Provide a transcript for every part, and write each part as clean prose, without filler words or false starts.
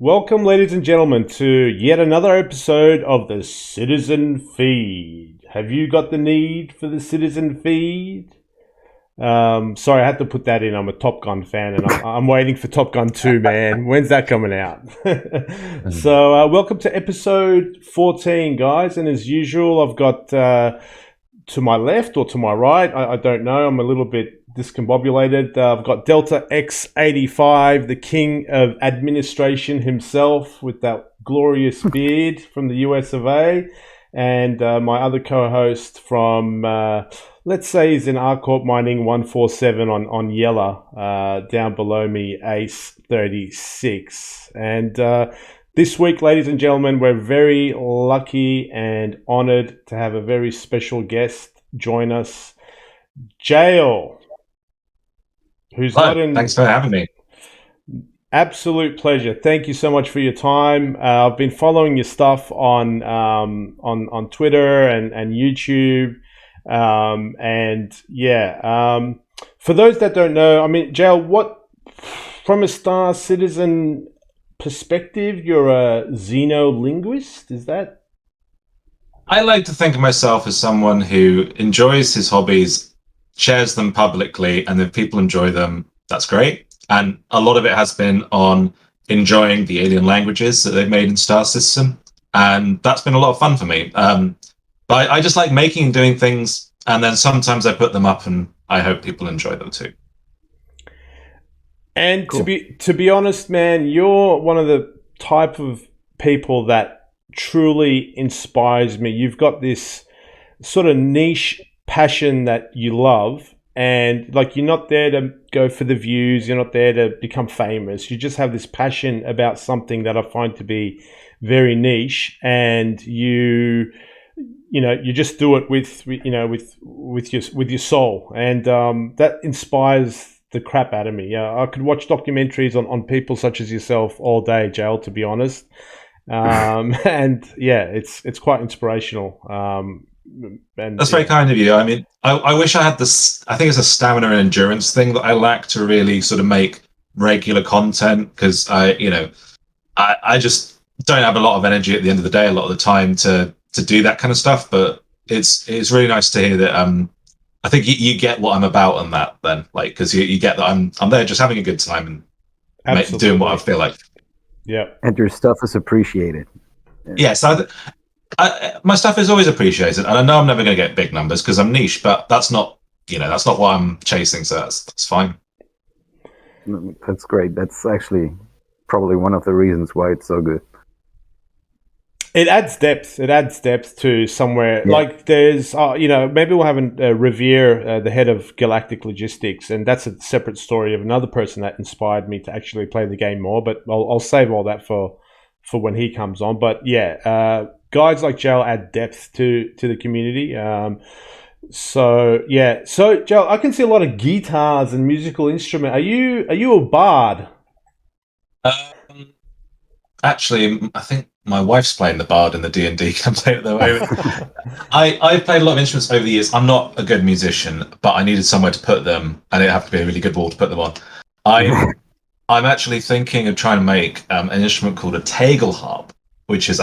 Welcome, ladies and gentlemen, to yet another episode of the Citizen Feed. Have you got the need for the Citizen Feed? Sorry, I had to put that in. I'm a Top Gun fan, and I'm waiting for Top Gun 2, man. When's that coming out? So, welcome to episode 14, guys. And as usual, I've got to my left or to my right, I don't know. I'm a little bit discombobulated. I've got Delta X85, the king of administration himself, with that glorious beard from the US of A. And my other co-host from, let's say he's in Arcorp Mining 147 on Yella, down below me, Ace 36. And this week, ladies and gentlemen, we're very lucky and honored to have a very special guest join us, Jale, who's Hello, not in. thanks for having me. Absolute pleasure. Thank you so much for your time. I've been following your stuff on Twitter and YouTube, for those that don't know, I mean, Jale, what from a Star Citizen perspective, you're a Xeno linguist, is that? I like to think of myself as someone who enjoys his hobbies, shares them publicly, and if people enjoy them, that's great. And a lot of it has been on enjoying the alien languages that they've made in Star System, and that's been a lot of fun for me. But I just like making and doing things, and then sometimes I put them up, and I hope people enjoy them too. And Cool. to be honest, man, you're one of the type of people that truly inspires me. You've got this sort of niche passion that you love, and like you're not there to go for the views, you're not there to become famous. You just have this passion about something that I find to be very niche, and you just do it with your soul, and that inspires the crap out of me. I could watch documentaries on people such as yourself all day, Jale, to be honest. And yeah, it's quite inspirational. And That's very kind of you. I mean, I wish I had this. I think it's a stamina and endurance thing that I lack to really sort of make regular content because I just don't have a lot of energy at the end of the day, a lot of the time to do that kind of stuff. But it's really nice to hear that. I think you get what I'm about on that then, like because you get that I'm there just having a good time and doing what I feel like. Yeah. And your stuff is appreciated. Yes, my stuff is always appreciated, and I know I'm never going to get big numbers because I'm niche, but that's not what I'm chasing, so that's fine. That's great. That's actually probably one of the reasons why it's so good. It adds depth. It adds depth to somewhere. Yeah. Like there's, maybe we'll have Revere, the head of Galactic Logistics, and that's a separate story of another person that inspired me to actually play the game more. But I'll save all that for when he comes on. But yeah, guys like Jale add depth to the community. So Jale, I can see a lot of guitars and musical instrument. Are you a bard? Actually, I think my wife's playing the bard in the D&D campaign at the moment. I've played a lot of instruments over the years. I'm not a good musician, but I needed somewhere to put them, and it had to be a really good wall to put them on. I'm actually thinking of trying to make an instrument called a tegel harp, which is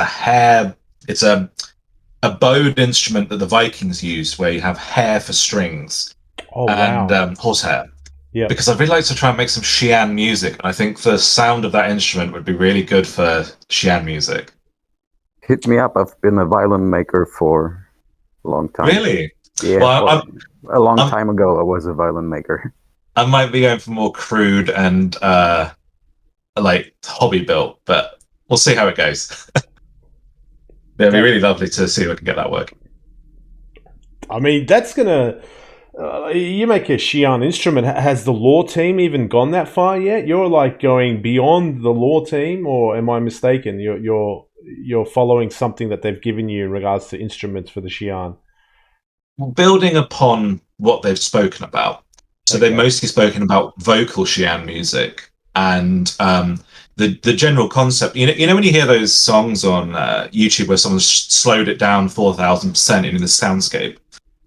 it's a bowed instrument that the Vikings used, where you have hair for strings and horsehair. Yeah. Because I'd really like to try and make some Xi'an music, and I think the sound of that instrument would be really good for Xi'an music. Hit me up. I've been a violin maker for a long time. Really? Yeah. Well, a long time ago, I was a violin maker. I might be going for more crude and like hobby built, but we'll see how it goes. It'd be really lovely to see if I can get that working. I mean, that's gonna. You make a Xi'an instrument. Has the lore team even gone that far yet? You're like going beyond the lore team, or am I mistaken? You're following something that they've given you in regards to instruments for the Xi'an. Building upon what they've spoken about. So they've mostly spoken about vocal Xi'an music and the general concept. You know when you hear those songs on YouTube where someone's slowed it down 4,000% in the soundscape.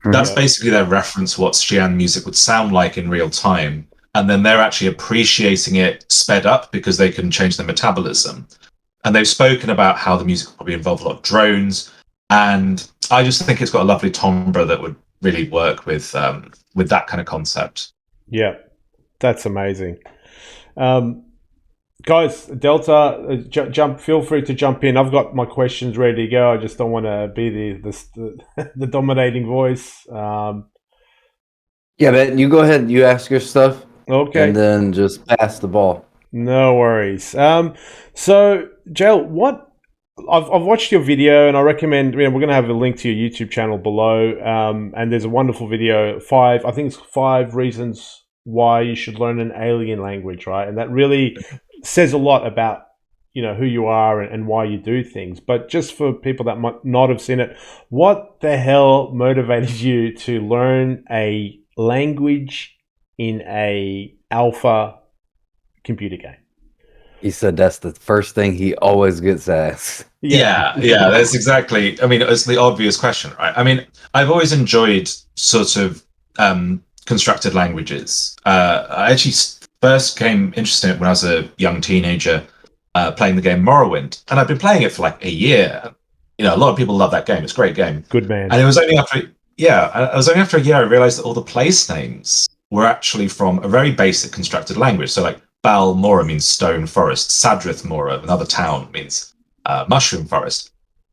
That's basically their reference to what Xi'an music would sound like in real time. And then they're actually appreciating it sped up because they can change their metabolism. and they've spoken about how the music will probably involve a lot of drones, and I just think it's got a lovely timbre that would really work with that kind of concept. Yeah, that's amazing. Guys, Delta, jump. Feel free to jump in. I've got my questions ready to go. I just don't want to be the dominating voice. Yeah, man, you go ahead. You ask your stuff, Okay. and then just pass the ball. No worries. So, Jale, what I've watched your video, and I recommend. We're going to have a link to your YouTube channel below. And there's a wonderful video. I think it's 5 reasons why you should learn an alien language, right? And that really says a lot about who you are and why you do things. But just for people that might not have seen it, what the hell motivated you to learn a language in a alpha computer game? He said that's the first thing he always gets asked. Yeah, that's exactly. I mean, it's the obvious question, right? I mean, I've always enjoyed sort of constructed languages. I actually first became interested in it when I was a young teenager, playing the game Morrowind, and I've been playing it for like a year. A lot of people love that game. It's a great game. Good man. And it was only after a year I realized that all the place names were actually from a very basic constructed language. So like Bal Mora means stone forest. Sadrith Mora, another town, means mushroom forest.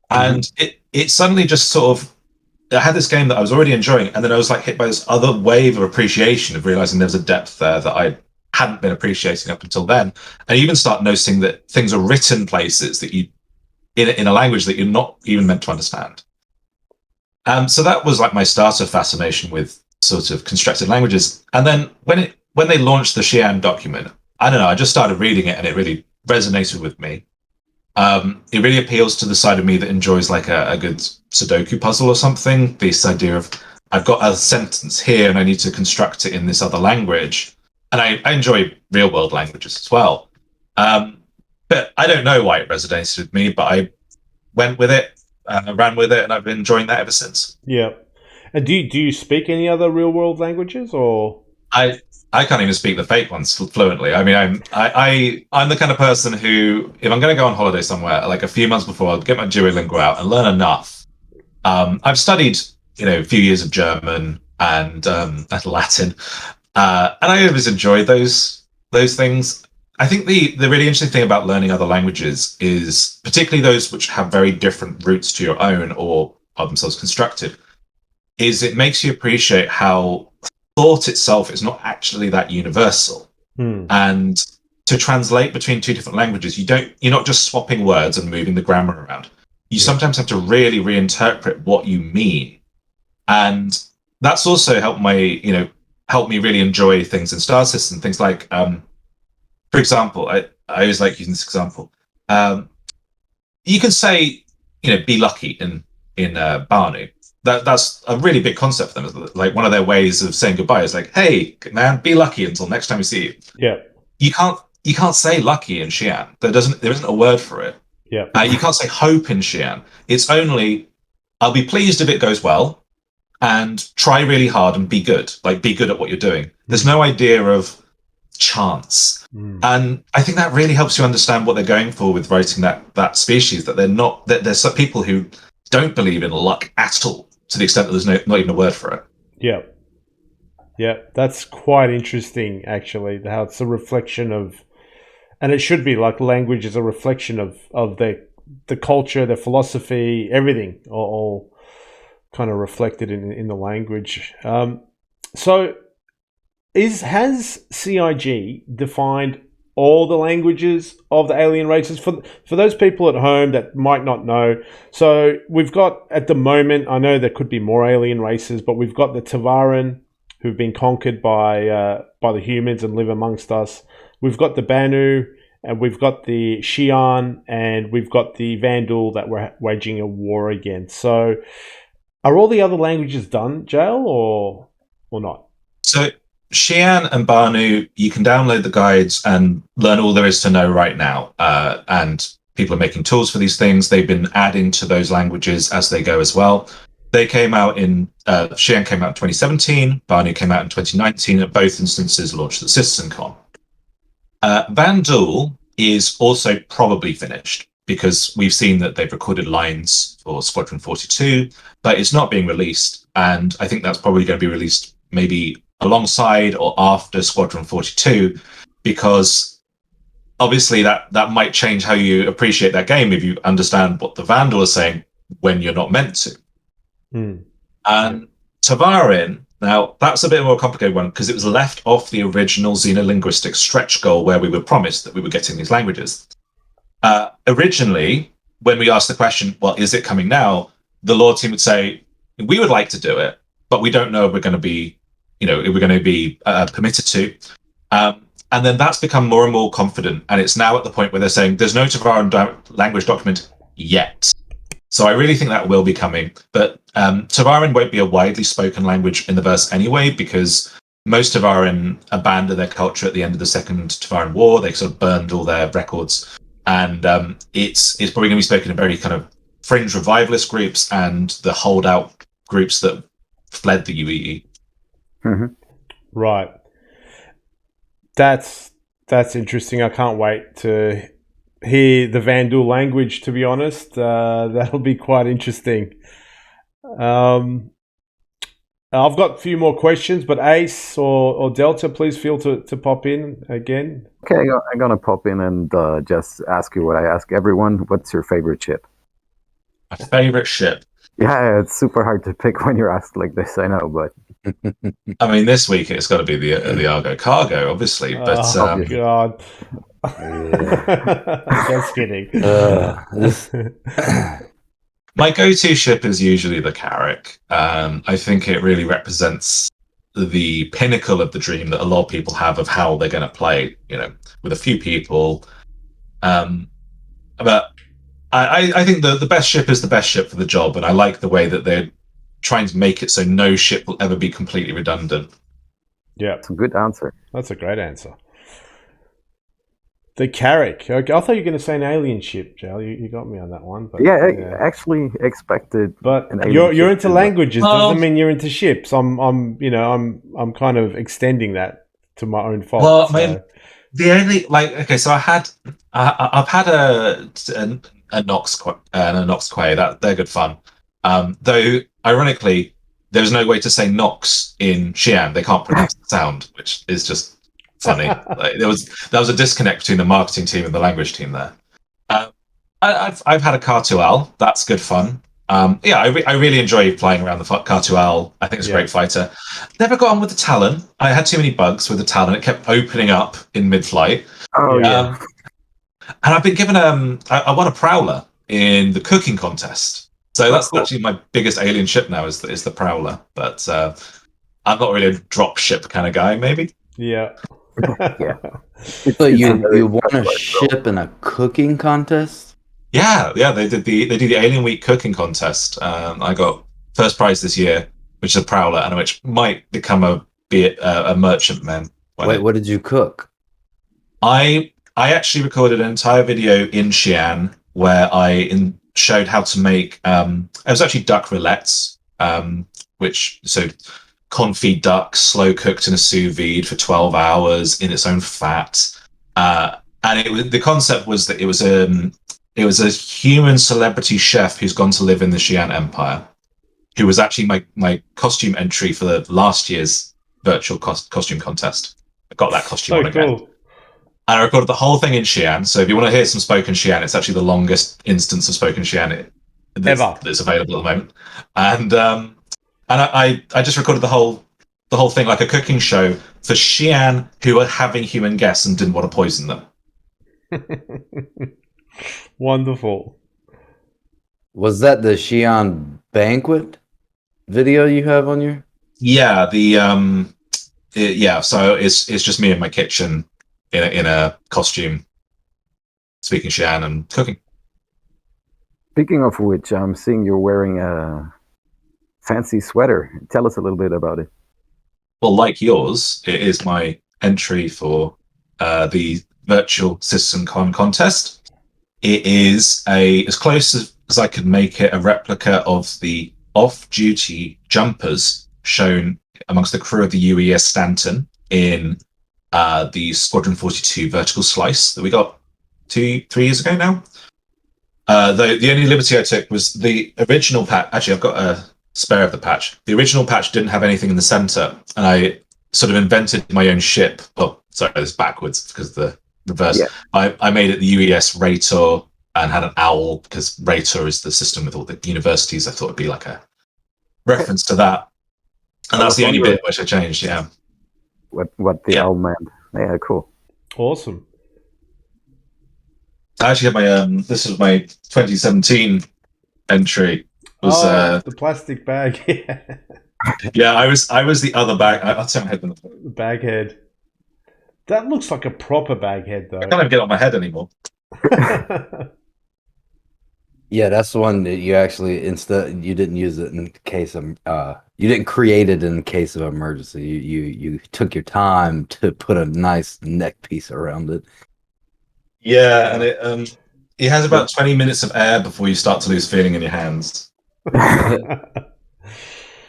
And it suddenly just sort of, I had this game that I was already enjoying, and then I was like hit by this other wave of appreciation of realizing there was a depth there that I hadn't been appreciating up until then. And you even start noticing that things are written places that you in a language that you're not even meant to understand. So that was like my start of fascination with sort of constructed languages. And then when they launched the Xi'an document, I don't know, I just started reading it and it really resonated with me. It really appeals to the side of me that enjoys like a good Sudoku puzzle or something. This idea of I've got a sentence here and I need to construct it in this other language. And I enjoy real world languages as well. But I don't know why it resonated with me, but I went with it, ran with it, and I've been enjoying that ever since. Yeah. And do you speak any other real world languages, or? I can't even speak the fake ones fluently. I mean, I'm the kind of person who, if I'm going to go on holiday somewhere, like a few months before, I'll get my Duolingo out and learn enough. I've studied, a few years of German and Latin, and I always enjoyed those things. I think the really interesting thing about learning other languages is, particularly those which have very different roots to your own or are themselves constructed, is it makes you appreciate how thought itself is not actually that universal. And to translate between two different languages, you're not just swapping words and moving the grammar around. You sometimes have to really reinterpret what you mean. And that's also helped me really enjoy things in Star Citizen, things like, for example, I always like using this example. You can say, be lucky in Banu. That's a really big concept for them. Like one of their ways of saying goodbye is like, "Hey, man, be lucky until next time we see you." Yeah. You can't say lucky in Xi'an. There isn't a word for it. Yeah. You can't say hope in Xi'an. It's only, I'll be pleased if it goes well, and try really hard and be good. Like be good at what you're doing. There's no idea of chance. And I think that really helps you understand what they're going for with writing that species, that there's some people who don't believe in luck at all, to the extent that there's not even a word for it. Yeah, that's quite interesting, actually, how it's a reflection of, and it should be like language is a reflection of the culture, the philosophy, everything, all kind of reflected in the language. So has CIG defined all the languages of the alien races for those people at home that might not know? So we've got, at the moment, I know there could be more alien races, but we've got the Tavaran, who've been conquered by the humans and live amongst us. We've got the Banu, and we've got the Xi'an, and we've got the Vandal that we're waging a war against. So are all the other languages done, Jale, or not? So Xi'an and Banu, you can download the guides and learn all there is to know right now. And people are making tools for these things. They've been adding to those languages as they go as well. They came out Xi'an came out in 2017, Banu came out in 2019, at both instances launched at CitizenCon. Vandal is also probably finished. because we've seen that they've recorded lines for Squadron 42, but it's not being released. And I think that's probably going to be released maybe alongside or after Squadron 42, because obviously that might change how you appreciate that game if you understand what the Vandal is saying when you're not meant to. And Tavarin, now that's a bit more complicated one because it was left off the original Xenolinguistic stretch goal where we were promised that we were getting these languages. Originally, when we asked the question, well, is it coming now? The Lore team would say, we would like to do it, but we don't know if we're going to be, if we're going to be permitted to. And then that's become more and more confident. And it's now at the point where they're saying there's no Tavarin language document yet. So I really think that will be coming. But Tavarin won't be a widely spoken language in the verse anyway, because most Tavarin abandoned their culture at the end of the Second Tavarin War. They sort of burned all their records. And it's probably going to be spoken in very kind of fringe revivalist groups and the holdout groups that fled the UEE. Right. That's interesting. I can't wait to hear the Vandal language, to be honest. That'll be quite interesting. I've got a few more questions, but Ace or Delta, please feel to pop in again. Okay, I'm going to pop in and just ask you what I ask everyone. What's your favorite ship? My favorite ship? Yeah, it's super hard to pick when you're asked like this, I know, but... I mean, this week it's got to be the Argo Cargo, obviously. But God. Just kidding. My go-to ship is usually the Carrack. I think it really represents the pinnacle of the dream that a lot of people have of how they're going to play, with a few people. But I think the best ship is the best ship for the job, and I like the way that they're trying to make it so no ship will ever be completely redundant. Yeah. That's a good answer. That's a great answer. The Carrack. Okay, I thought you were going to say an alien ship, Jale. You got me on that one. But, yeah, actually expected. But you're into languages. Doesn't mean you're into ships. I'm kind of extending that to my own fault. Well, I mean, the only so I've had a Nox and a Nox Quay. That they're good fun. Though ironically, there's no way to say Nox in Xi'an. They can't pronounce the sound, which is just funny. There was a disconnect between the marketing team and the language team there. I've had a Cartual. That's good fun. I really enjoy playing around the Cartual. I think it's a great fighter. Never got on with the Talon. I had too many bugs with the Talon. It kept opening up in mid-flight. Oh yeah. And I've been given I won a Prowler in the cooking contest. So that's actually my biggest alien ship now is the Prowler. But I'm not really a drop ship kind of guy. Maybe. Yeah. Yeah. So you won a ship in a cooking contest? Yeah. They did the Alien Week cooking contest. I got first prize this year, which is a Prowler, and which might become a merchantman. Wait, what did you cook? I actually recorded an entire video in Xi'an where I showed how to make. It was actually duck rillettes, confit duck, slow cooked in a sous vide for 12 hours in its own fat. And the concept was that it was a human celebrity chef who's gone to live in the Xi'an Empire, who was actually my costume entry for the last year's virtual costume contest. I got that costume on again. Cool. And I recorded the whole thing in Xi'an. So if you want to hear some spoken Xi'an, it's actually the longest instance of spoken Xi'an that's available at the moment. And I just recorded the whole thing like a cooking show for Xi'an who are having human guests and didn't want to poison them. Wonderful. Was that the Xi'an banquet video you have on your? Yeah, so it's just me in my kitchen in a costume, speaking Xi'an and cooking. Speaking of which, I'm seeing you're wearing a fancy sweater. Tell us a little bit about it. Well, like yours, it is my entry for the virtual CitizenCon contest. It is as close as I could make it a replica of the off-duty jumpers shown amongst the crew of the UES Stanton in the Squadron 42 vertical slice that we got 3 years ago now. The only liberty I took was the original patch. Actually, I've got a spare of the patch. The original patch didn't have anything in the center, and I sort of invented my own ship. Oh, sorry, it's backwards because the reverse. Yeah. I made it the UES Rator and had an owl because Rator is the system with all the universities. I thought it'd be like a reference to that, and that's the only bit which I changed. Yeah. What the owl meant. Yeah, cool. Awesome. I actually had my this was my 2017 entry. Was the plastic bag. yeah, I was the other bag. I'll turn my head on The bag head. That looks like a proper bag head, though. I can't even get on my head anymore. Yeah, that's the one that you actually you didn't use it in case of you didn't create it in case of emergency. You took your time to put a nice neck piece around it. Yeah, and it has about 20 minutes of air before you start to lose feeling in your hands. I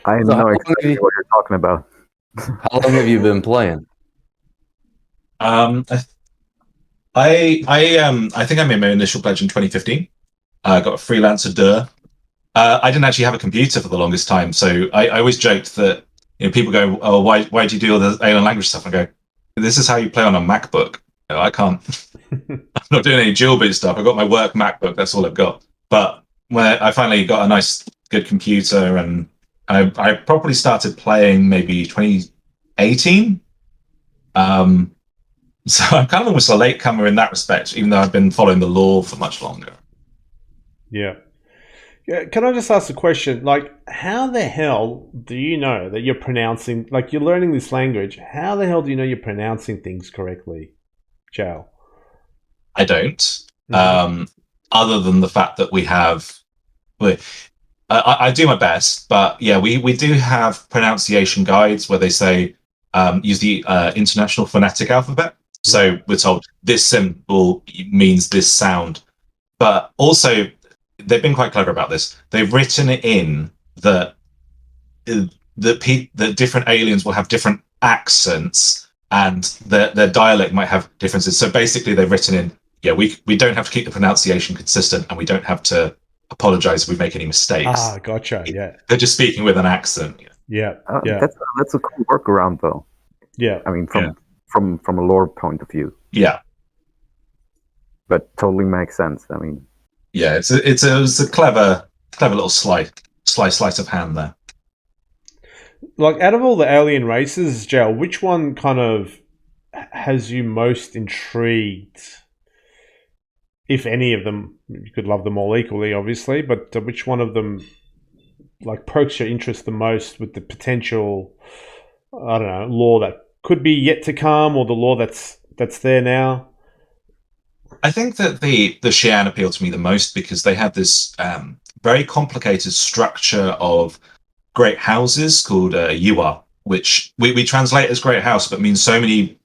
know exactly what you're talking about. How long have you been playing? I think I made my initial pledge in 2015. I got a freelancer Dur. I didn't actually have a computer for the longest time, so I always joked that people go, "Oh, why do you do all the alien language stuff?" I go, "This is how you play on a MacBook. I can't. I'm not doing any dual boot stuff. I've got my work MacBook. That's all I've got." But when I finally got a nice, good computer, and I probably started playing maybe 2018. So I'm kind of almost a latecomer in that respect, even though I've been following the lore for much longer. Yeah. Can I just ask a question? Like, how the hell do you know that you're pronouncing, like you're learning this language, how the hell do you know you're pronouncing things correctly, Jale? I don't. Other than the fact that we have, I do my best, but yeah, we do have pronunciation guides where they say use the International Phonetic Alphabet. So we're told this symbol means this sound, but also they've been quite clever about this. They've written it in that the different aliens will have different accents and their dialect might have differences. So basically, they've written in, yeah, we don't have to keep the pronunciation consistent, and we don't have to apologize if we make any mistakes. Ah, gotcha. Yeah, they're just speaking with an accent. Yeah, that's a cool workaround, though. Yeah, I mean, from a lore point of view. Yeah, but totally makes sense. I mean, yeah, it's a clever little sleight of hand there. Like, out of all the alien races, Jale, which one kind of has you most intrigued? If any of them, you could love them all equally, obviously, but which one of them, like, perks your interest the most with the potential, I don't know, lore that could be yet to come, or the lore that's there now? I think that the Xi'an appeal to me the most because they have this very complicated structure of great houses called Yuwa, which we translate as great house, but means so many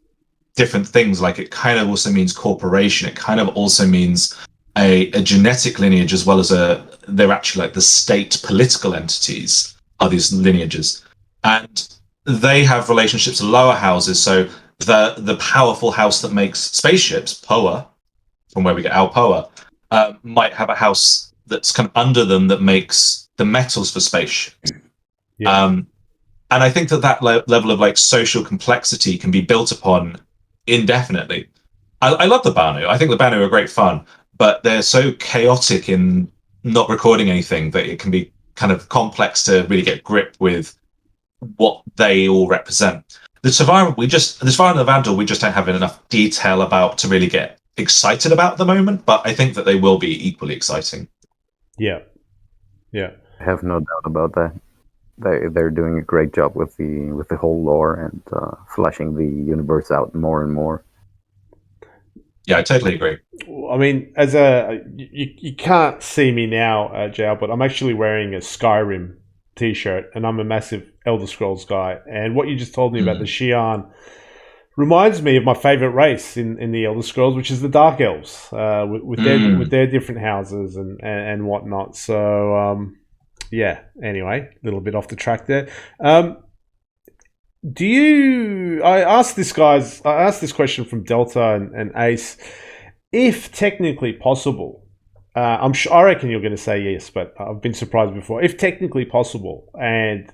different things. Like, it kind of also means corporation. It kind of also means a genetic lineage, as well as they're actually like the state political entities are these lineages. And they have relationships to lower houses. So the powerful house that makes spaceships, Poa, from where we get our Poa, might have a house that's kind of under them that makes the metals for spaceships. Yeah. And I think that level of like social complexity can be built upon indefinitely. I love the Banu. I think the Banu are great fun, but they're so chaotic in not recording anything that it can be kind of complex to really get grip with what they all represent. The Survivor, and the Vandal, we just don't have enough detail about to really get excited about at the moment, but I think that they will be equally exciting. Yeah. I have no doubt about that. They're doing a great job with the whole lore and fleshing the universe out more and more. Yeah, I totally agree. I mean, you can't see me now, Jal, but I'm actually wearing a Skyrim t-shirt, and I'm a massive Elder Scrolls guy. And what you just told me about the Xi'an reminds me of my favorite race in the Elder Scrolls, which is the Dark Elves, with their different houses and whatnot. So yeah. Anyway, a little bit off the track there. I asked this question from Delta and Ace. If technically possible, I reckon you're going to say yes, but I've been surprised before. If technically possible and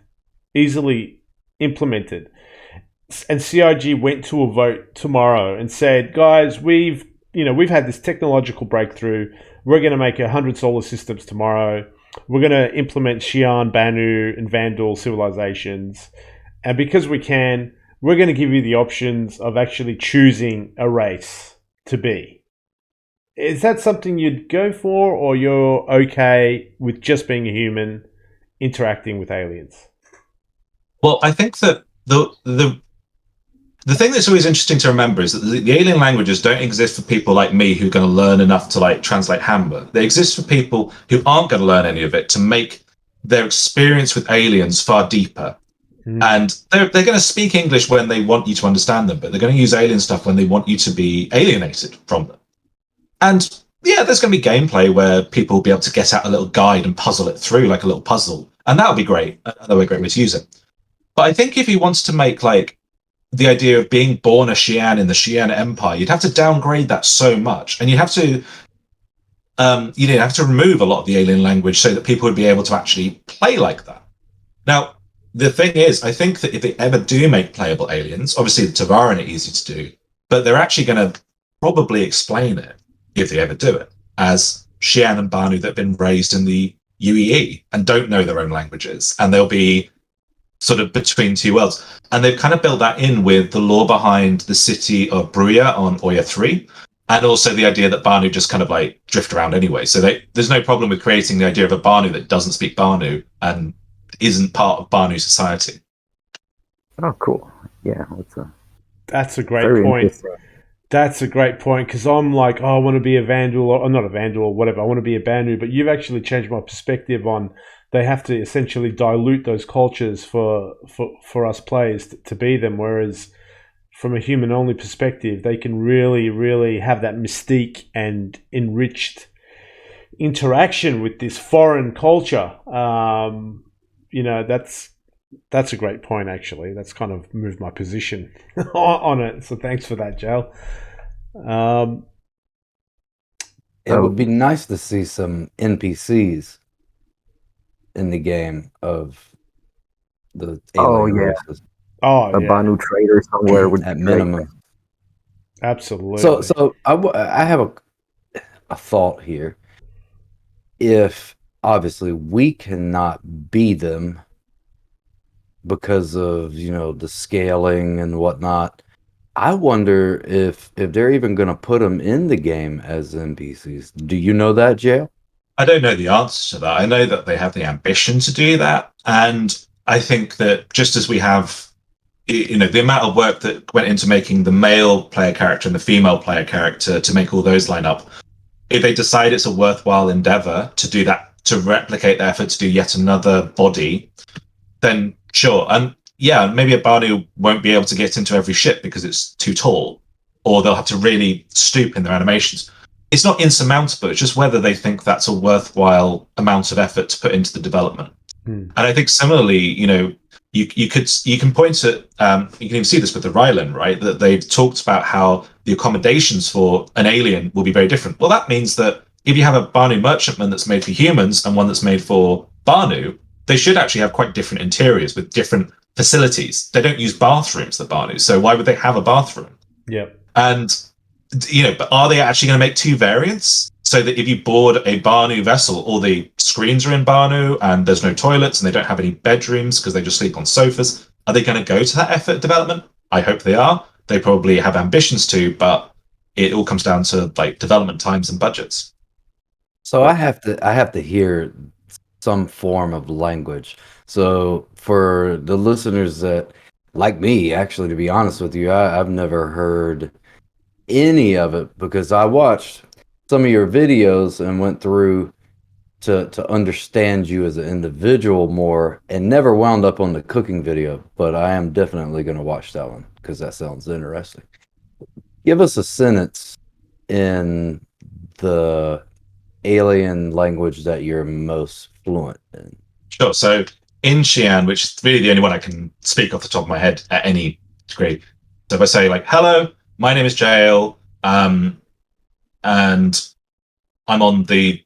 easily implemented, and CIG went to a vote tomorrow and said, "Guys, we've had this technological breakthrough. We're going to make 100 solar systems tomorrow. We're going to implement Xi'an, Banu, and Vandal civilizations, and because we can, we're going to give you the options of actually choosing a race to be." Is that something you'd go for, or you're okay with just being a human interacting with aliens? Well, I think that the thing that's always interesting to remember is that the alien languages don't exist for people like me who are going to learn enough to like translate handbook. They exist for people who aren't going to learn any of it to make their experience with aliens far deeper. And they're going to speak English when they want you to understand them, but they're going to use alien stuff when they want you to be alienated from them. And yeah, there's going to be gameplay where people will be able to get out a little guide and puzzle it through like a little puzzle. And that'll be great. Another great way to use it. But I think if he wants to make like the idea of being born a Xi'an in the Xi'an Empire, you'd have to downgrade that so much. And you'd have to remove a lot of the alien language so that people would be able to actually play like that. Now, the thing is, I think that if they ever do make playable aliens, obviously the Tavaran are easy to do, but they're actually going to probably explain it, if they ever do it, as Xi'an and Banu that have been raised in the UEE and don't know their own languages. And they'll be sort of between two worlds. And they've kind of built that in with the lore behind the city of Bruya on Oya 3, and also the idea that Banu just kind of like drift around anyway. So there's no problem with creating the idea of a Banu that doesn't speak Banu and isn't part of Banu society. Oh, cool. Yeah, that's a great point. That's a great point, because I'm like, oh, I want to be a Vandal, or not a Vandal or whatever. I want to be a Banu, but you've actually changed my perspective on they have to essentially dilute those cultures for us players to be them, whereas from a human-only perspective, they can really, really have that mystique and enriched interaction with this foreign culture. That's a great point, actually. That's kind of moved my position on it. So thanks for that, Jale. It would be nice to see some NPCs in the game of the alien races. A Banu trader somewhere would at be minimum. great. Absolutely. So I have a thought here. If obviously we cannot be them because of the scaling and whatnot, I wonder if they're even going to put them in the game as NPCs. Do you know that, Jale? I don't know the answer to that. I know that they have the ambition to do that, and I think that just as we have, the amount of work that went into making the male player character and the female player character to make all those line up, if they decide it's a worthwhile endeavor to do that, to replicate the effort to do yet another body, then sure. And yeah, maybe a Banu won't be able to get into every ship because it's too tall, or they'll have to really stoop in their animations. It's not insurmountable. It's just whether they think that's a worthwhile amount of effort to put into the development. And I think similarly, you can point to you can even see this with the Rylan, right? That they've talked about how the accommodations for an alien will be very different. Well, that means that if you have a Banu merchantman that's made for humans and one that's made for Banu, they should actually have quite different interiors with different facilities. They don't use bathrooms, the Banu, so why would they have a bathroom? Yeah. And but are they actually going to make two variants so that if you board a Banu vessel, all the screens are in Banu and there's no toilets and they don't have any bedrooms because they just sleep on sofas? Are they going to go to that effort development? I hope they are. They probably have ambitions to, but it all comes down to like development times and budgets. So I have to hear some form of language. So for the listeners that, like me, actually, to be honest with you, I've never heard any of it because I watched some of your videos and went through to understand you as an individual more, and never wound up on the cooking video. But I am definitely going to watch that one because that sounds interesting. Give us a sentence in the alien language that you're most fluent in. Sure. So in Xi'an, which is really the only one I can speak off the top of my head at any degree. So if I say like, hello, my name is Jale, and I'm on the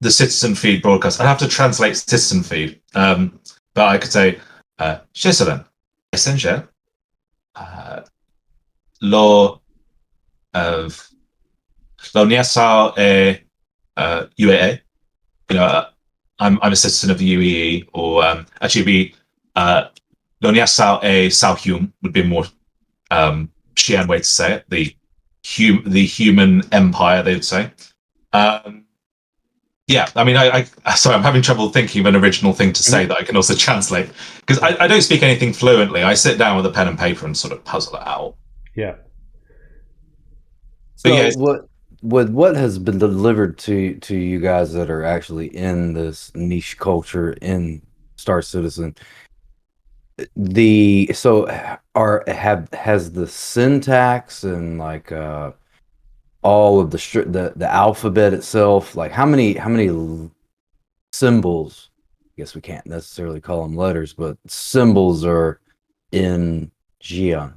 the citizen feed broadcast. I have to translate citizen feed, but I could say, "Citizen, messenger, lo of lo niasal e UAE." You know, I'm a citizen of the UAE, or actually be lo niasal e Salhum would be a more Xi'an way to say it. The human empire, they would say. Yeah, I mean, sorry, I'm having trouble thinking of an original thing to say that I can also translate, because I don't speak anything fluently. I sit down with a pen and paper and sort of puzzle it out. Yeah. So yeah, what has been delivered to you guys that are actually in this niche culture in Star Citizen? Has the syntax and like all of the alphabet itself, like how many symbols, I guess we can't necessarily call them letters, but symbols are in Xi'an?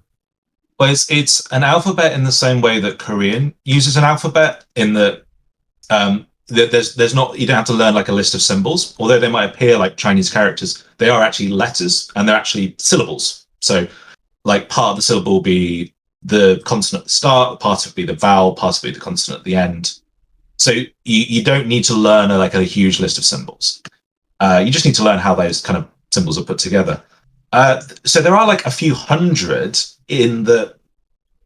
well, it's an alphabet in the same way that Korean uses an alphabet. In that there's not, you don't have to learn like a list of symbols, although they might appear like Chinese characters. They are actually letters, and they're actually syllables. So, like, part of the syllable will be the consonant at the start, part of it will be the vowel, part of it will be the consonant at the end. So you don't need to learn a huge list of symbols. You just need to learn how those kind of symbols are put together. So there are like a few hundred in that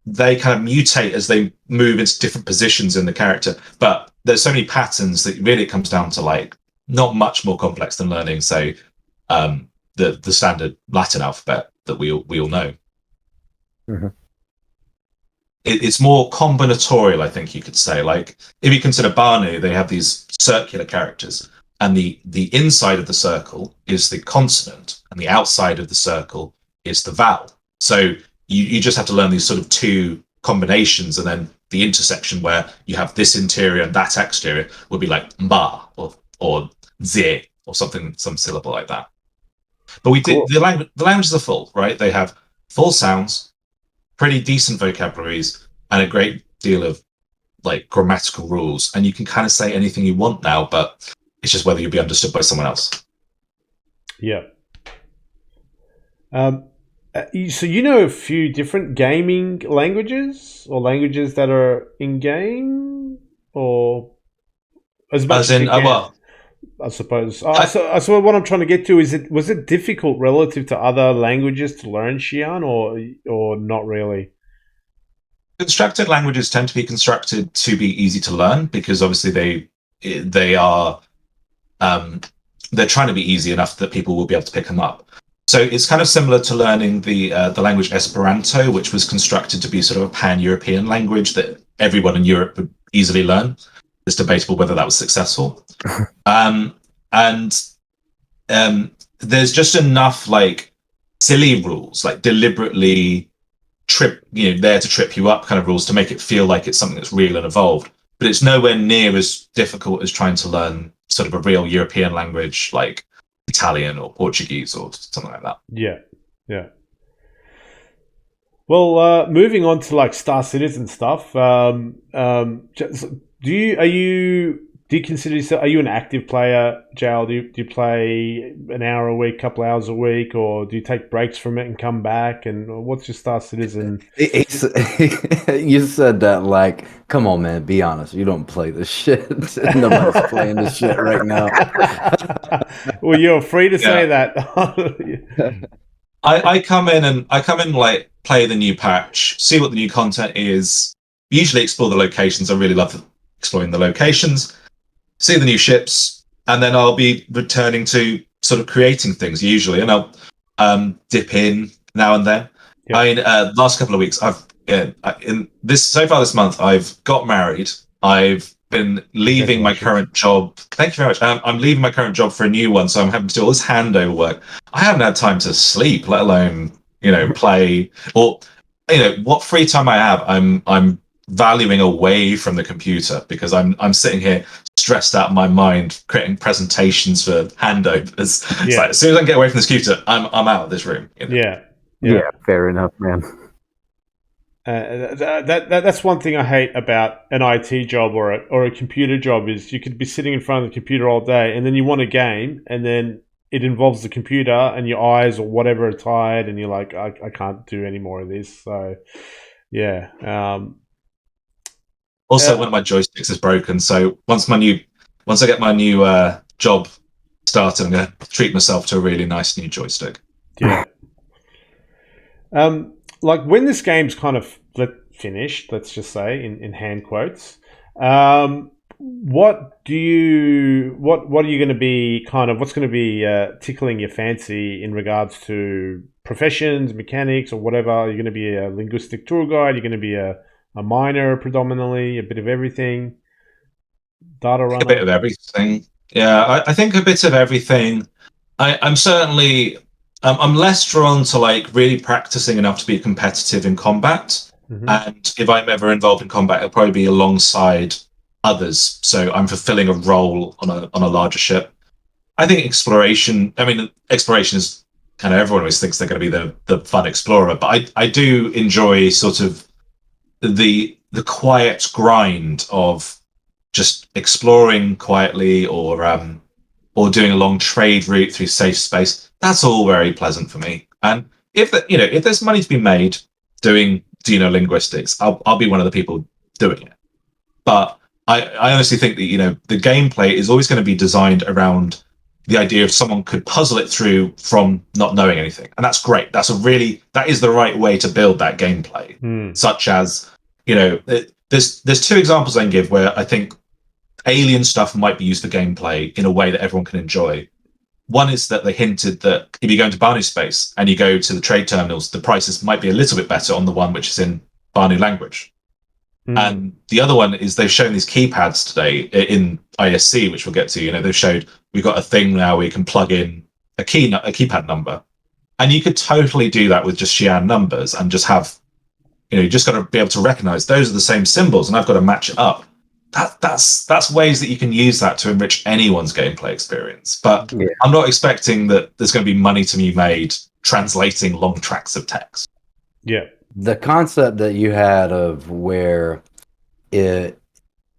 they kind of mutate as they move into different positions in the character. But there's so many patterns that really it comes down to like not much more complex than learning, say, the standard Latin alphabet that we all know. Mm-hmm. It's more combinatorial, I think you could say. Like, if you consider Banu, they have these circular characters, and the inside of the circle is the consonant, and the outside of the circle is the vowel. So you just have to learn these sort of two combinations, and then the intersection where you have this interior and that exterior would be like mba or ze or something, some syllable like that. But we did the languages are full, right? They have full sounds, pretty decent vocabularies, and a great deal of like grammatical rules. And you can kind of say anything you want now, but it's just whether you'll be understood by someone else. Yeah. So you know a few different gaming languages or languages that are in game, or as much as in you can, well, I suppose. So what I'm trying to get to is, was it difficult relative to other languages to learn Xi'an, or not really? constructed languages tend to be constructed to be easy to learn, because obviously they are they're trying to be easy enough that people will be able to pick them up. So it's kind of similar to learning the language Esperanto, which was constructed to be sort of a pan-European language that everyone in Europe would easily learn. It's debatable whether that was successful. There's just enough like silly rules, like deliberately there to trip you up kind of rules, to make it feel like it's something that's real and evolved. But it's nowhere near as difficult as trying to learn sort of a real European language like Italian or Portuguese or something like that. Yeah. Well, moving on to like Star Citizen stuff. Do you consider yourself, are you an active player, Jale? Do you play an hour a week, couple hours a week, or do you take breaks from it and come back? And what's your Star Citizen? You said that like, come on, man, be honest. You don't play this shit. Nobody's playing this shit right now. Well, you're free to say that. I come in like play the new patch, see what the new content is, usually explore the locations. I really love exploring the locations, see the new ships, and then I'll be returning to sort of creating things usually, and I'll dip in now and then. Yep. I mean, last couple of weeks, so far this month, I've got married. I've been leaving my current job. Thank you very much. I'm leaving my current job for a new one, so I'm having to do all this handover work. I haven't had time to sleep, let alone play, or what free time I have. I'm valuing away from the computer, because I'm sitting here stressed out of my mind creating presentations for handovers. Yeah. It's like, as soon as I can get away from this computer, I'm out of this room. Yeah, fair enough, man. That's one thing I hate about an IT job or a computer job is you could be sitting in front of the computer all day and then you want a game and then it involves the computer and your eyes or whatever are tired and you're like, I can't do any more of this. So, yeah. Also, one of my joysticks is broken, so once I get my new job started, I'm going to treat myself to a really nice new joystick. Yeah. Like when this game's kind of finished, let's just say in hand quotes, what are you going to be what's going to be tickling your fancy in regards to professions, mechanics, or whatever? Are you going to be a linguistic tour guide? You're going to be a miner predominantly, a bit of everything, data runner? A bit of everything. Yeah, I think a bit of everything. I'm certainly I'm less drawn to like really practicing enough to be competitive in combat. Mm-hmm. And if I'm ever involved in combat, it'll probably be alongside others. So I'm fulfilling a role on a larger ship. I think exploration. I mean, exploration is kind of everyone always thinks they're going to be the fun explorer, but I do enjoy sort of the quiet grind of just exploring quietly or doing a long trade route through safe space. That's all very pleasant for me. And if there's money to be made doing Xeno Linguistics, I'll be one of the people doing it. But I honestly think that the gameplay is always going to be designed around the idea of someone could puzzle it through from not knowing anything, and that's great. That is the right way to build that gameplay. Such as there's two examples I can give where I think alien stuff might be used for gameplay in a way that everyone can enjoy. One is that they hinted that if you go into Banu space and you go to the trade terminals, the prices might be a little bit better on the one which is in Banu language. And the other one is they've shown these keypads today in ISC, which we'll get to. They've showed we've got a thing now where you can plug in a keypad number, and you could totally do that with just Xi'an numbers and just have, you just got to be able to recognize those are the same symbols, and I've got to match it up. That's ways that you can use that to enrich anyone's gameplay experience. But yeah. I'm not expecting that there's going to be money to be made translating long tracks of text. Yeah. The concept that you had of where it,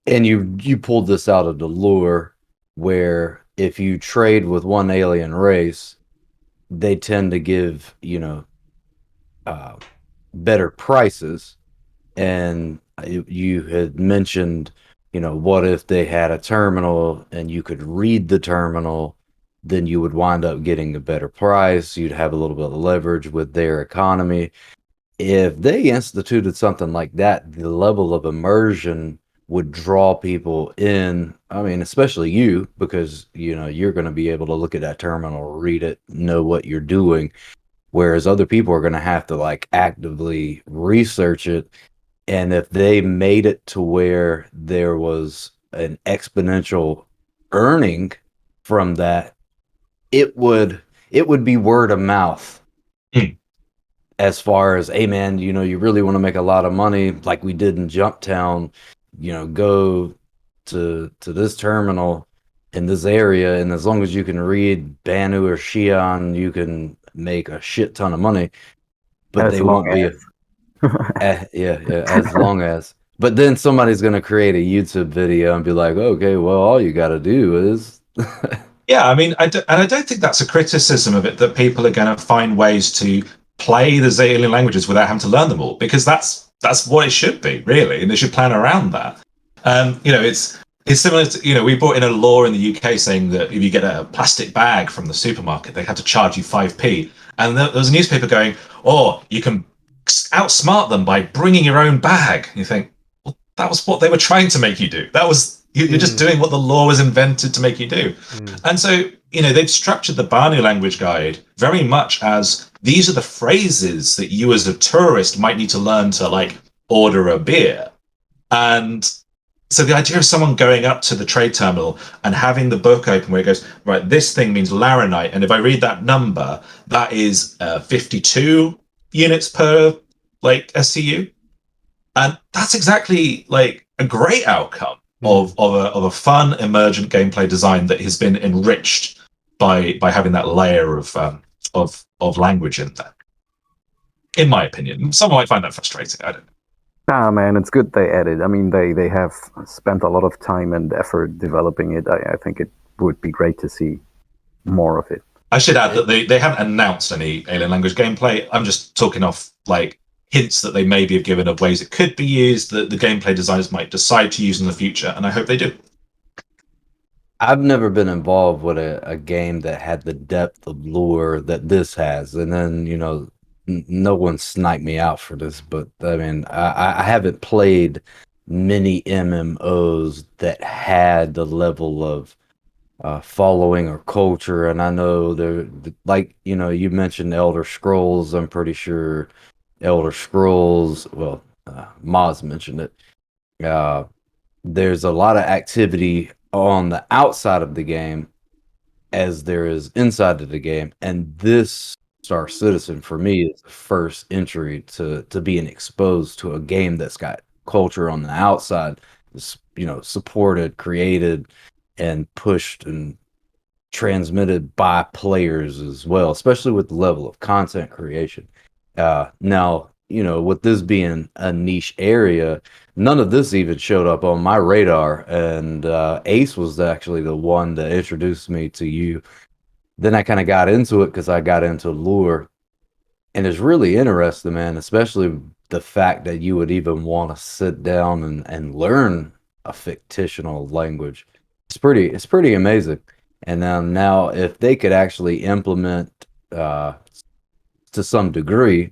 and you pulled this out of the lore, where if you trade with one alien race, they tend to give, better prices. And you had mentioned, what if they had a terminal and you could read the terminal, then you would wind up getting a better price. You'd have a little bit of leverage with their economy. If they instituted something like that, the level of immersion would draw people in. I mean, especially you, because, you're going to be able to look at that terminal, read it, know what you're doing. Whereas other people are going to have to actively research it. And if they made it to where there was an exponential earning from that, it would be word of mouth. As far as, hey man, you really want to make a lot of money, like we did in Jumptown, go to this terminal in this area, and as long as you can read Banu or Xi'an, you can make a shit ton of money. But they won't be as long as. But then somebody's gonna create a YouTube video and be like, okay, well, all you got to do is. Yeah, I mean, I don't think that's a criticism of it, that people are going to find ways to play the Xeno languages without having to learn them all, because that's what it should be, really, and they should plan around that. It's similar to, we brought in a law in the UK saying that if you get a plastic bag from the supermarket, they have to charge you 5p, and there was a newspaper going, you can outsmart them by bringing your own bag. And you think, well, that was what they were trying to make you do. That was you're just doing what the law was invented to make you do. And so, they've structured the Banu language guide very much as these are the phrases that you as a tourist might need to learn to order a beer. And so the idea of someone going up to the trade terminal and having the book open where it goes, right, this thing means Laranite, and if I read that number, that is 52 units per SCU. And that's exactly a great outcome of a fun emergent gameplay design that has been enriched by having that layer of language in there. In my opinion, someone might find that frustrating. I don't know. Ah, man, it's good they added. I mean, they have spent a lot of time and effort developing it. I think it would be great to see more of it. I should add that they haven't announced any alien language gameplay. I'm just talking off like hints that they maybe have given of ways it could be used, that the gameplay designers might decide to use in the future, and I hope they do. I've never been involved with a game that had the depth of lore that this has, and then no one sniped me out for this, but I mean, I haven't played many MMOs that had the level of following or culture, and I know like you mentioned Elder Scrolls. I'm pretty sure Elder Scrolls. Well, Moz mentioned it. Uh, there's a lot of activity on the outside of the game as there is inside of the game, and this Star Citizen for me is the first entry to being exposed to a game that's got culture on the outside, supported, created, and pushed and transmitted by players as well, especially with the level of content creation. Now, with this being a niche area, none of this even showed up on my radar. And Ace was actually the one that introduced me to you. Then I kind of got into it because I got into lore. And it's really interesting, man, especially the fact that you would even want to sit down and learn a fictional language. It's pretty amazing. And now if they could actually implement to some degree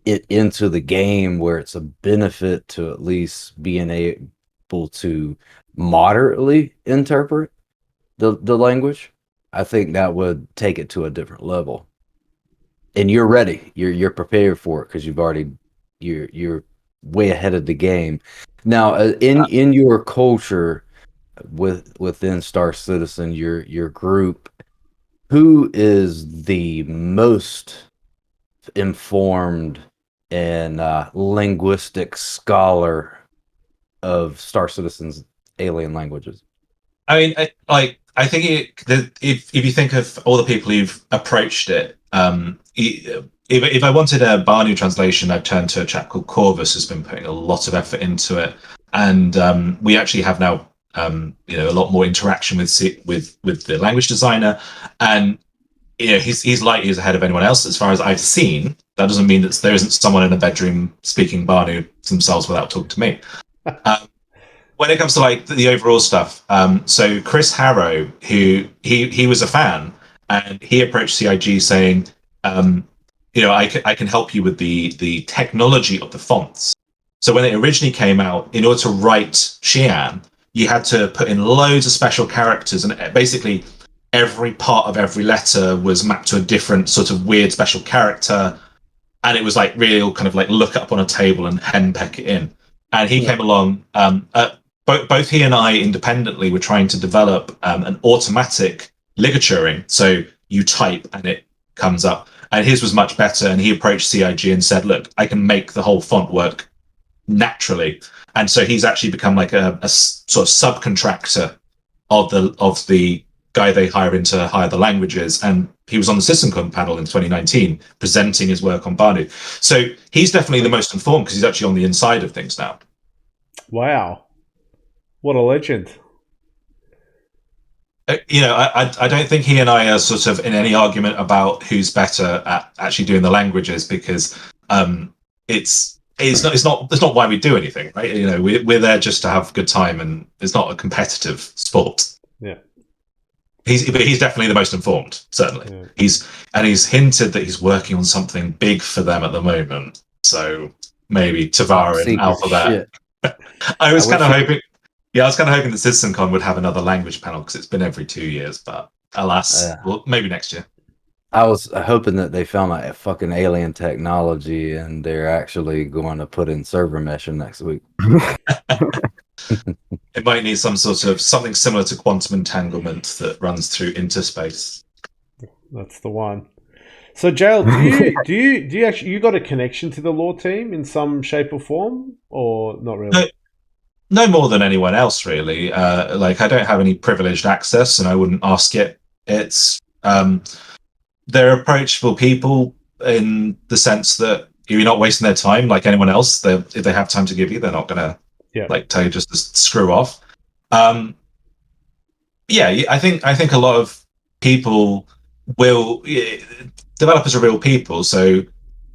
it into the game where it's a benefit to at least being able to moderately interpret the language, I think that would take it to a different level. And you're ready. You're prepared for it because you're way ahead of the game. Now, in your culture within Star Citizen, your group, who is the most informed and linguistic scholar of Star Citizen's alien languages? I mean, I think if you think of all the people who've approached it, if I wanted a Banu translation, I'd turn to a chap called Corvus, who's been putting a lot of effort into it, and we actually have now a lot more interaction with the language designer, and he's light years ahead of anyone else as far as I've seen. That doesn't mean that there isn't someone in a bedroom speaking Banu themselves without talking to me. When it comes to like the overall stuff, so Chris Harrow, who he was a fan, and he approached CIG saying, I can help you with the technology of the fonts. So when it originally came out, in order to write Xi'an, you had to put in loads of special characters, and basically every part of every letter was mapped to a different sort of weird special character, and it was like real kind of like look up on a table and henpeck it in. And he came along. Both he and I independently were trying to develop an automatic ligaturing, so you type and it comes up. And his was much better. And he approached CIG and said, "Look, I can make the whole font work naturally." And so he's actually become like a sort of subcontractor of the guy they hire in to hire the languages. And he was on the SystemCon panel in 2019 presenting his work on Banu. So he's definitely the most informed because he's actually on the inside of things now. Wow. What a legend. I don't think he and I are sort of in any argument about who's better at actually doing the languages, because it's not why we do anything, right? We're there just to have a good time, and it's not a competitive sport. Yeah. He's definitely the most informed, certainly. Yeah. He's hinted that he's working on something big for them at the moment. So maybe Tavara and Alphabet. I was kind of hoping. Yeah, I was kind of hoping that CitizenCon would have another language panel because it's been every 2 years, but alas, well, maybe next year. I was hoping that they found a fucking alien technology and they're actually going to put in server meshing next week. It might need some sort of something similar to quantum entanglement that runs through interspace. That's the one. So, Jale, do you actually got a connection to the lore team in some shape or form, or not really? No more than anyone else, really. Like, I don't have any privileged access, and I wouldn't ask it. It's they're approachable people in the sense that you're not wasting their time like anyone else. If they have time to give you, they're not gonna tell you just to screw off. I think a lot of people will. Developers are real people, so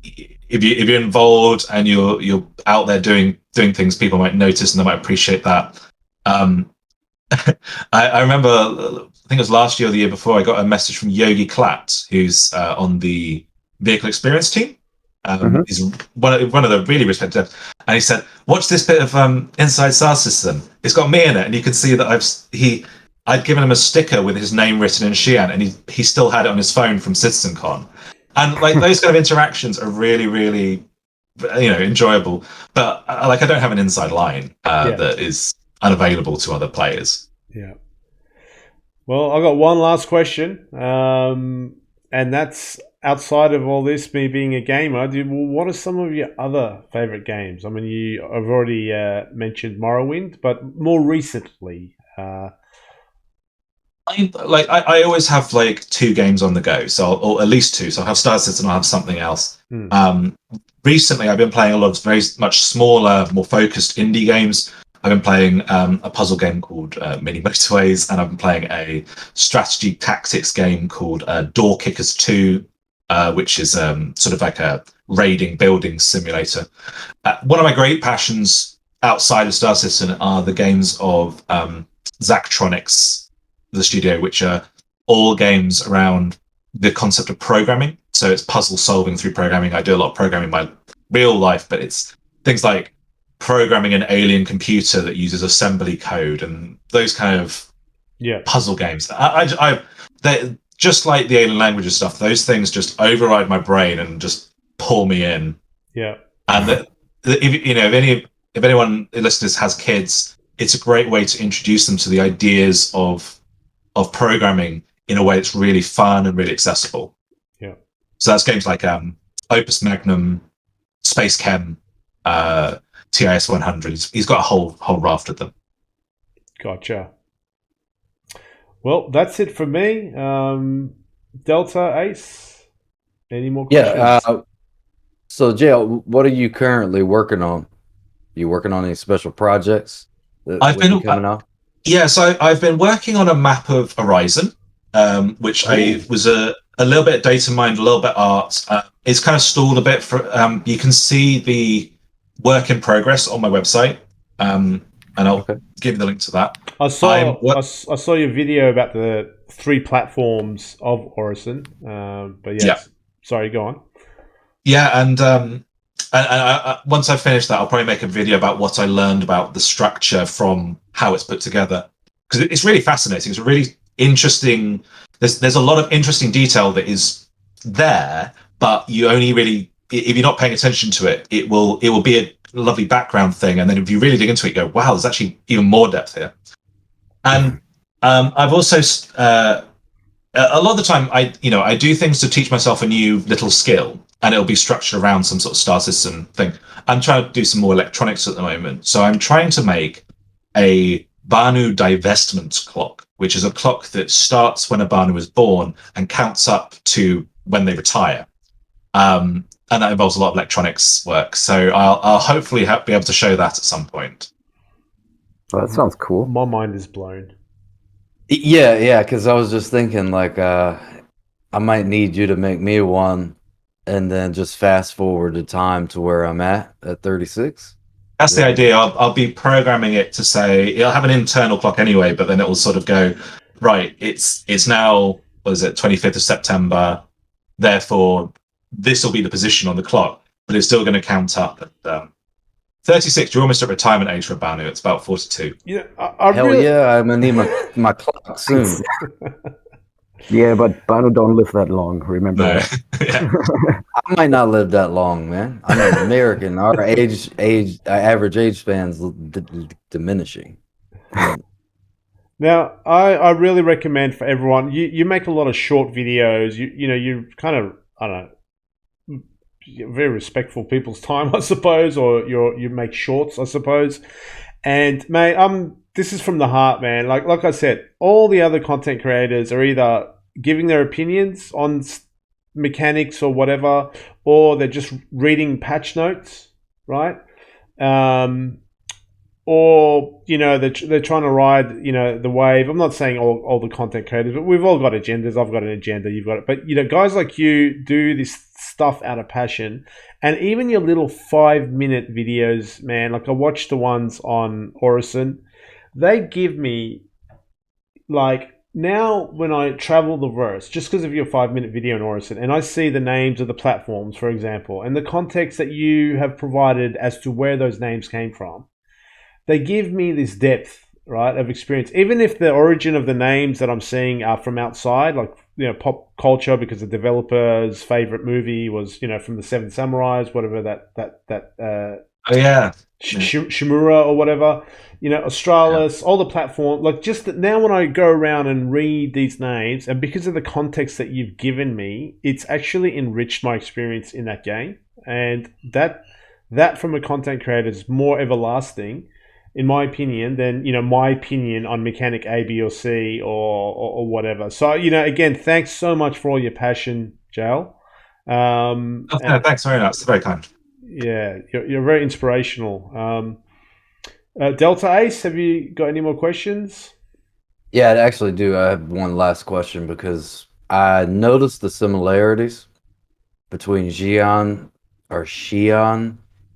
if you're involved and you're out there doing things, people might notice and they might appreciate that. I remember, I think it was last year or the year before, I got a message from Yogi Klatt, who's on the vehicle experience team. He's one of the really respected devs, and he said, "Watch this bit of Inside Star System. It's got me in it," and you can see that I'd given him a sticker with his name written in Xi'an, and he still had it on his phone from CitizenCon. And like those kind of interactions are really, really, enjoyable. But I don't have an inside line that is unavailable to other players. Yeah. Well, I got one last question, and that's outside of all this, me being a gamer. What are some of your other favorite games? I mean, I've already mentioned Morrowind, but more recently. I always have like 2 games on the go, or at least 2. So I'll have Star Citizen and I'll have something else. Recently, I've been playing a lot of very much smaller, more focused indie games. I've been playing a puzzle game called Mini Motorways, and I've been playing a strategy tactics game called Door Kickers 2, which is sort of like a raiding building simulator. One of my great passions outside of Star Citizen are the games of Zachtronics, the studio, which are all games around the concept of programming. So it's puzzle solving through programming. I do a lot of programming in my real life, but it's things like programming an alien computer that uses assembly code and those kind of puzzle games. They just like the Alien Languages stuff. Those things just override my brain and just pull me in. Yeah. And if anyone listeners has kids, it's a great way to introduce them to the ideas of programming in a way that's really fun and really accessible. Yeah. So that's games like Opus Magnum, Space Chem, TIS 100. He's got a whole raft of them. Gotcha. Well, that's it for me. Delta, Ace, any more questions? Yeah. So, Jale, what are you currently working on? Are you working on any special projects I've been coming out? Yeah, so I've been working on a map of Horizon, which I was a little bit data mined, a little bit art. It's kind of stalled a bit. You can see the work in progress on my website, and I'll give you the link to that. I saw your video about the 3 platforms of Horizon, but sorry, go on. Yeah, and I, once I finish that, I'll probably make a video about what I learned about the structure from how it's put together, because it's really fascinating. It's really interesting. There's a lot of interesting detail that is there, but you only really, if you're not paying attention to it, it will be a lovely background thing, and then if you really dig into it, you go, wow, there's actually even more depth here. And I've also a lot of the time I do things to teach myself a new little skill, and it'll be structured around some sort of Star System thing. I'm trying to do some more electronics at the moment, so I'm trying to make a Banu divestment clock, which is a clock that starts when a Banu is born and counts up to when they retire. And that involves a lot of electronics work. So I'll hopefully be able to show that at some point. Well, that sounds cool. My mind is blown. Yeah, because I was just thinking, like, I might need you to make me one, and then just fast forward the time to where I'm at 36. That's the idea. I'll be programming it to say it'll have an internal clock anyway, but then it will sort of go, right, it's now, what is it, 25th of September, therefore this will be the position on the clock, but it's still going to count up at 36. You're almost at retirement age for a Banu. It's about 42. Yeah, Hell yeah, I'm going to need my clock soon. Yeah, but Banu don't live that long, remember that. I might not live that long, man. I'm an American. Our average age span's diminishing. Now, I really recommend for everyone. You make a lot of short videos. You kind of, I don't know, very respectful people's time, I suppose, or you make shorts, I suppose. And mate, this is from the heart, man. Like I said, all the other content creators are either giving their opinions on mechanics or whatever, or they're just reading patch notes, right? Or they're trying to ride the wave. I'm not saying all the content creators, but we've all got agendas. I've got an agenda, you've got it. But guys like you do this stuff out of passion, and even your little 5-minute videos, man. Like I watched the ones on Orison, they give me like. Now, when I travel the verse, just because of your 5-minute video in Orison, and I see the names of the platforms, for example, and the context that you have provided as to where those names came from, they give me this depth, right, of experience. Even if the origin of the names that I'm seeing are from outside, like pop culture, because the developer's favorite movie was from the Seven Samurais, whatever Oh yeah, Shimura or whatever, Australis, all the platform. Like just that now when I go around and read these names, and because of the context that you've given me, it's actually enriched my experience in that game, and that from a content creator is more everlasting, in my opinion, than my opinion on mechanic A, B, or C or whatever. So again, thanks so much for all your passion, Jale. no, thanks very much. It's very kind. Yeah, you're very inspirational. Delta Ace, have you got any more questions? Yeah, I actually do. I have one last question because I noticed the similarities between Xi'an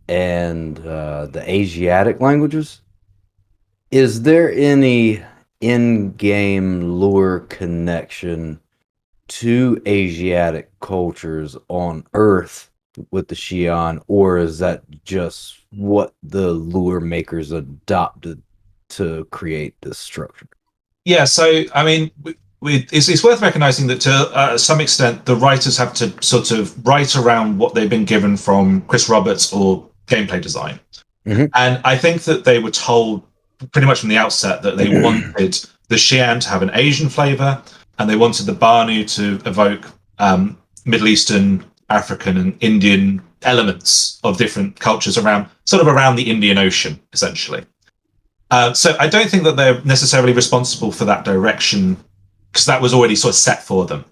and the Asiatic languages. Is there any in-game lore connection to Asiatic cultures on Earth with the Xi'an, or is that just what the lure makers adopted to create this structure? Yeah, so I mean, it's worth recognizing that to some extent, the writers have to sort of write around what they've been given from Chris Roberts or gameplay design. Mm-hmm. And I think that they were told pretty much from the outset that they wanted the Xi'an to have an Asian flavor, and they wanted the Banu to evoke Middle Eastern, African, and Indian elements of different cultures around the Indian Ocean, essentially. So I don't think that they're necessarily responsible for that direction, because that was already sort of set for them.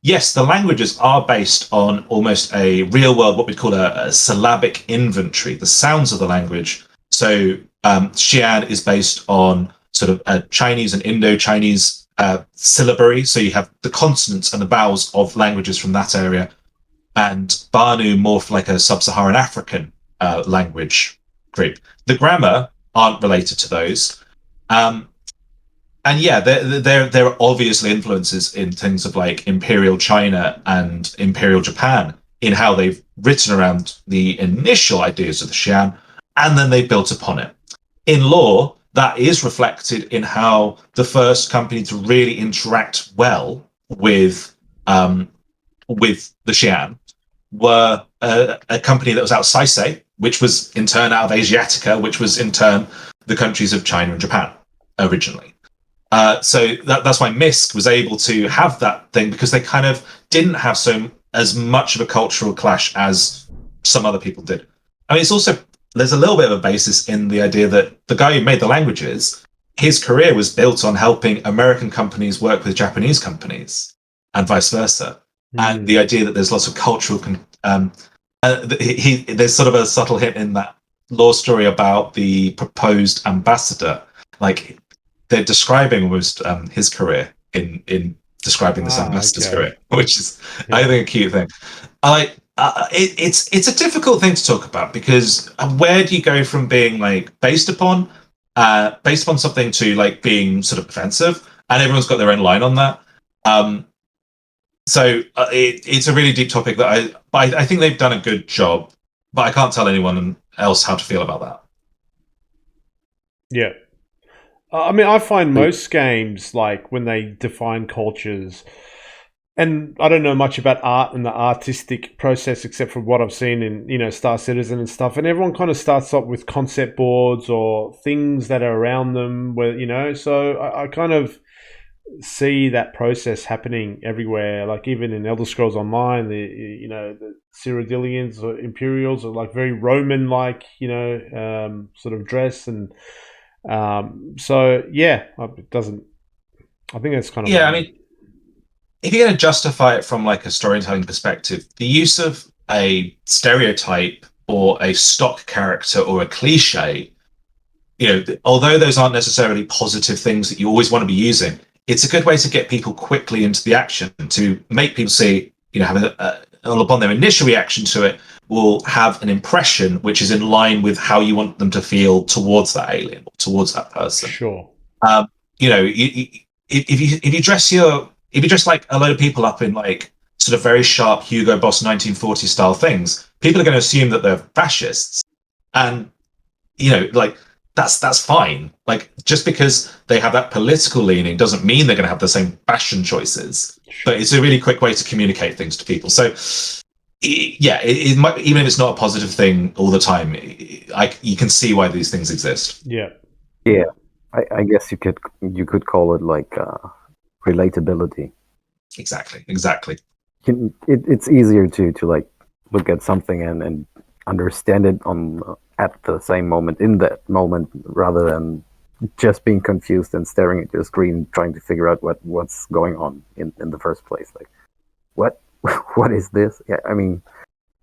Yes, the languages are based on almost a real world, what we'd call a syllabic inventory, the sounds of the language. So Xi'an is based on sort of a Chinese and Indo-Chinese syllabary. So you have the consonants and the vowels of languages from that area. And Banu more like a sub-Saharan African language group. The grammar aren't related to those. And yeah, there are obviously influences in things of like Imperial China and Imperial Japan in how they've written around the initial ideas of the Xi'an, and then they built upon it. In lore, that is reflected in how the first company to really interact well with the Xi'an were a company that was out of Saisei, which was in turn out of Asiatica, which was in turn the countries of China and Japan originally. So that's why MISC was able to have that thing, because they kind of didn't have as much of a cultural clash as some other people did. I mean, there's a little bit of a basis in the idea that the guy who made the languages, his career was built on helping American companies work with Japanese companies and vice versa. And the idea that there's lots of cultural there's sort of a subtle hint in that lore story about the proposed ambassador. Like, they're describing almost his career in describing this ambassador's career, which is, I think, a cute thing. It's a difficult thing to talk about, because where do you go from being like based upon something to like being sort of offensive, and everyone's got their own line on that. So it's a really deep topic that I think they've done a good job, but I can't tell anyone else how to feel about that. Yeah. I mean, I find most games, like when they define cultures, and I don't know much about art and the artistic process except for what I've seen in, Star Citizen and stuff. And everyone kind of starts up with concept boards or things that are around them where, so I kind of see that process happening everywhere. Like even in Elder Scrolls Online, the Cyrodiilians or Imperials are like very Roman-like, sort of dress. And so, yeah, it doesn't, I think that's kind of... Yeah, I mean, if you're going to justify it from like a storytelling perspective, the use of a stereotype or a stock character or a cliche, although those aren't necessarily positive things that you always want to be using, it's a good way to get people quickly into the action, to make people see, have upon their initial reaction to it, will have an impression which is in line with how you want them to feel towards that alien or towards that person. Sure. If you dress like a load of people up in like sort of very sharp Hugo Boss 1940 style things, people are going to assume that they're fascists, and like that's fine. Like, just because they have that political leaning doesn't mean they're going to have the same fashion choices. Sure. But it's a really quick way to communicate things to people. So it might, even if it's not a positive thing all the time, you can see why these things exist. Yeah. I guess you could call it like relatability. Exactly. It's easier to like look at something and understand it at the same moment, in that moment, rather than just being confused and staring at your screen trying to figure out what's going on in the first place. Like, what is this? Yeah, I mean,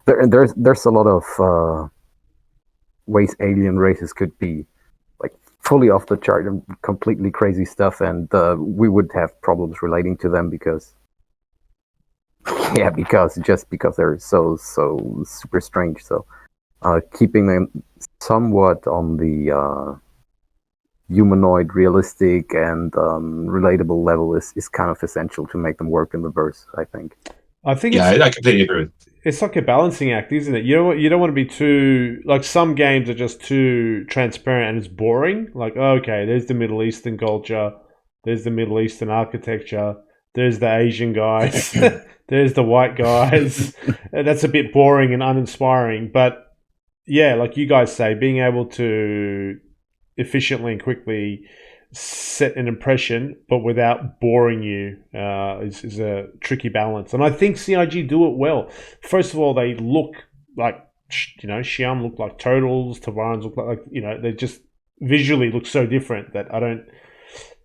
there's a lot of ways alien races could be like fully off the chart and completely crazy stuff, and we would have problems relating to them because they're so super strange. So keeping them somewhat on the humanoid, realistic, and relatable level is kind of essential to make them work in the verse, I think. I think I completely agree. It's like a balancing act, isn't it? You don't want to be too, like, some games are just too transparent and it's boring. Like, okay, there's the Middle Eastern culture, there's the Middle Eastern architecture, there's the Asian guys, there's the white guys. That's a bit boring and uninspiring. But yeah, like you guys say, being able to efficiently and quickly set an impression, but without boring you, is a tricky balance. And I think CIG do it well. First of all, they look like, Xi'an look like turtles, Tavarans look like, they just visually look so different that I don't,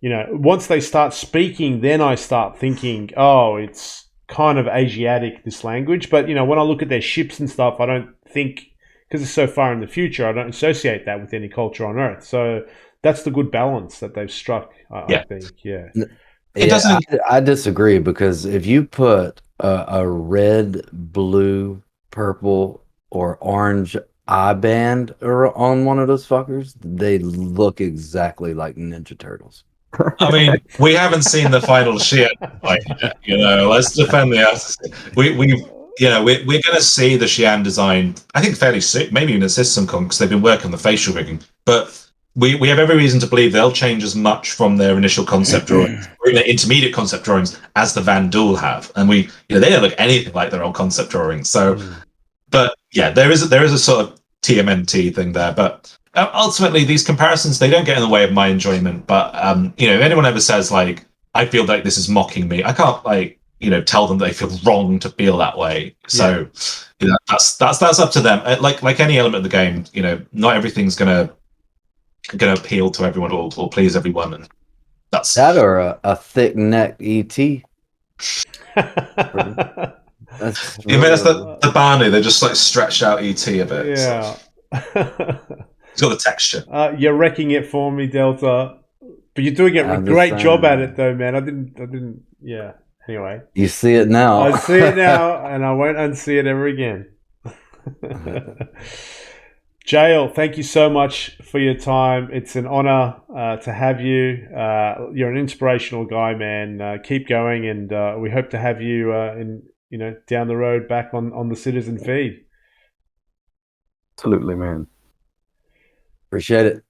once they start speaking, then I start thinking, oh, it's kind of Asiatic, this language. But, when I look at their ships and stuff, I don't think, because it's so far in the future, I don't associate that with any culture on Earth. So that's the good balance that they've struck, I think. Yeah. It doesn't. I disagree, because if you put a red, blue, purple, or orange eye band on one of those fuckers, they look exactly like Ninja Turtles. I mean, we haven't seen the final Xi'an fight yet. Let's defend the assassin. We're going to see the Xi'an design, I think, fairly soon, maybe even at SystemCon, because they've been working on the facial rigging. But we have every reason to believe they'll change as much from their initial concept drawings or even their intermediate concept drawings as the Van Duel have. And they don't look anything like their old concept drawings. So, but yeah, there is a sort of TMNT thing there. But ultimately, these comparisons, they don't get in the way of my enjoyment. But if anyone ever says like, I feel like this is mocking me, I can't tell them they feel wrong to feel that way. So that's up to them. Like any element of the game, not everything's gonna appeal to everyone or please everyone, and that's that, or a thick neck ET. That's the Barney. They just like stretched out ET a bit. Yeah. So. It's got the texture. You're wrecking it for me, Delta. But you're doing a great job at it, though, man. I didn't. Yeah. Anyway, you see it now. I see it now, and I won't unsee it ever again. Jale, thank you so much for your time. It's an honor to have you. You're an inspirational guy, man. Keep going, and we hope to have you down the road back on the Citizen feed. Absolutely, man. Appreciate it.